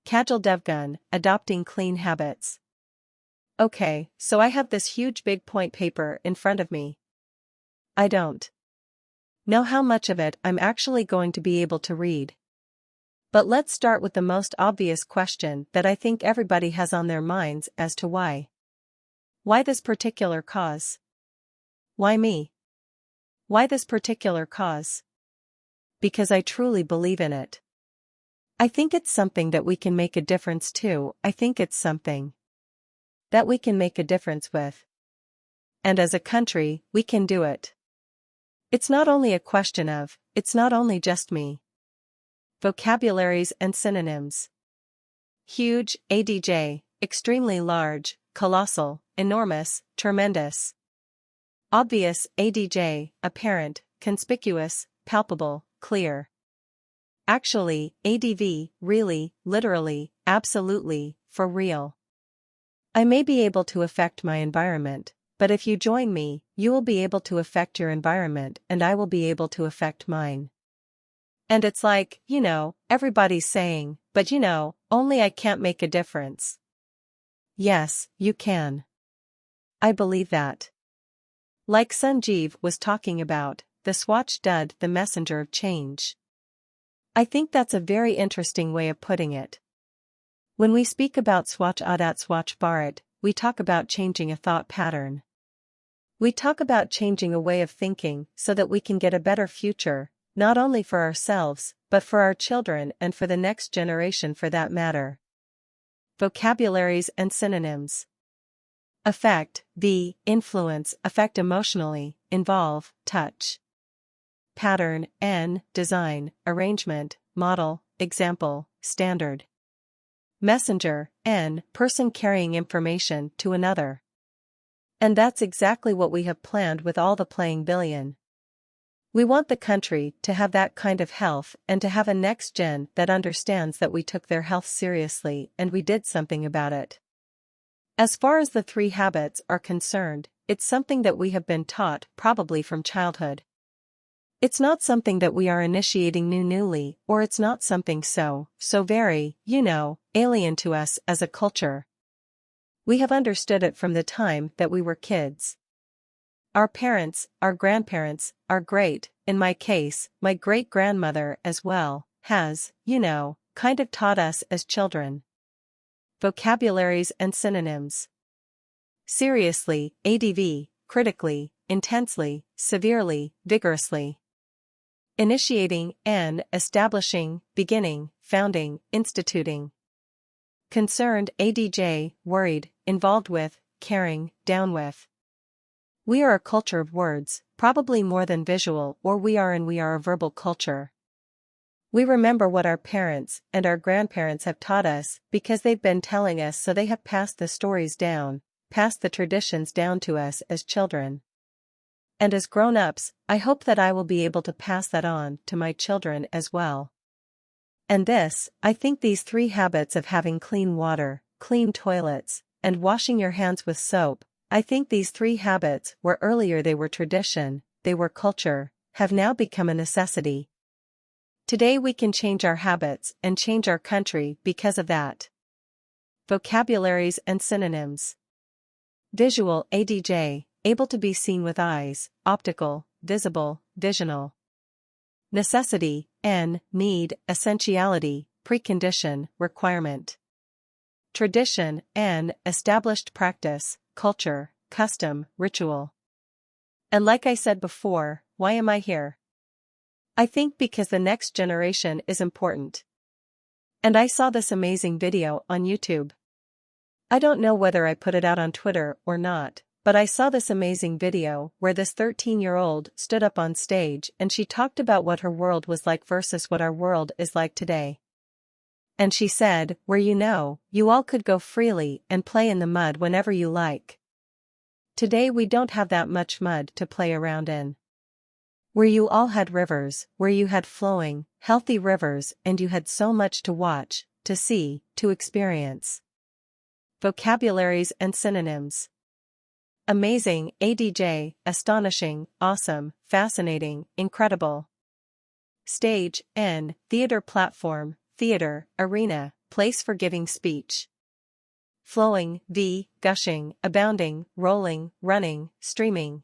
Casual devgun, adopting clean habits. Okay, so I have this huge big point paper in front of me. I don't know how much of it I'm actually going to be able to read. But let's start with the most obvious question that I think everybody has on their minds as to why. Why this particular cause? Why me? Why this particular cause? Because I truly believe in it. I think it's something that we can make a difference to. I think it's something that we can make a difference with. And as a country, we can do it. It's not only a question of, it's not only just me. Vocabularies and synonyms. Huge, ADJ, extremely large, colossal, enormous, tremendous. Obvious, ADJ, apparent, conspicuous, palpable, clear. Actually, ADV, really, literally, absolutely, for real. I may be able to affect my environment, but if you join me, you will be able to affect your environment and I will be able to affect mine. And it's like, everybody's saying, but only I can't make a difference. Yes, you can. I believe that. Like Sanjeev was talking about, the Swatch Dud, the messenger of change. I think that's a very interesting way of putting it. When we speak about Swatch Adat Swatch Bharat, we talk about changing a thought pattern. We talk about changing a way of thinking so that we can get a better future, not only for ourselves, but for our children and for the next generation for that matter. Vocabularies and synonyms. Affect, influence, affect emotionally, involve, touch. Pattern, design, arrangement, model, example, standard. Messenger, person carrying information to another. And that's exactly what we have planned with all the playing billion. We want the country to have that kind of health and to have a next gen that understands that we took their health seriously and we did something about it. As far as the 3 habits are concerned, it's something that we have been taught probably from childhood. It's not something that we are initiating newly, or it's not something so very, alien to us as a culture. We have understood it from the time that we were kids. Our parents, our grandparents, in my case, my great-grandmother as well, has, kind of taught us as children. Vocabularies and synonyms. Seriously, ADV, critically, intensely, severely, vigorously. Initiating, establishing, beginning, founding, instituting. Concerned, ADJ, worried, involved with, caring, down with. We are a culture of words, probably more than visual, or we are a verbal culture. We remember what our parents and our grandparents have taught us because they've been telling us, so they have passed the stories down, passed the traditions down to us as children. And as grown-ups, I hope that I will be able to pass that on to my children as well. And I think these 3 habits of having clean water, clean toilets, and washing your hands with soap, I think these 3 habits, where earlier they were tradition, they were culture, have now become a necessity. Today we can change our habits and change our country because of that. Vocabularies and synonyms. Visual, ADJ, able to be seen with eyes, optical, visible, visional. Necessity, need, essentiality, precondition, requirement. Tradition, established practice, culture, custom, ritual. And like I said before, why am I here? I think because the next generation is important. And I saw this amazing video on YouTube. I don't know whether I put it out on Twitter or not, but I saw this amazing video where this 13-year-old stood up on stage and she talked about what her world was like versus what our world is like today. And she said, where you all could go freely and play in the mud whenever you like. Today we don't have that much mud to play around in. Where you all had rivers, where you had flowing, healthy rivers and you had so much to watch, to see, to experience. Vocabularies and synonyms. Amazing, ADJ, astonishing, awesome, fascinating, incredible. Stage, theater platform, theater, arena, place for giving speech. Flowing, v, gushing, abounding, rolling, running, streaming.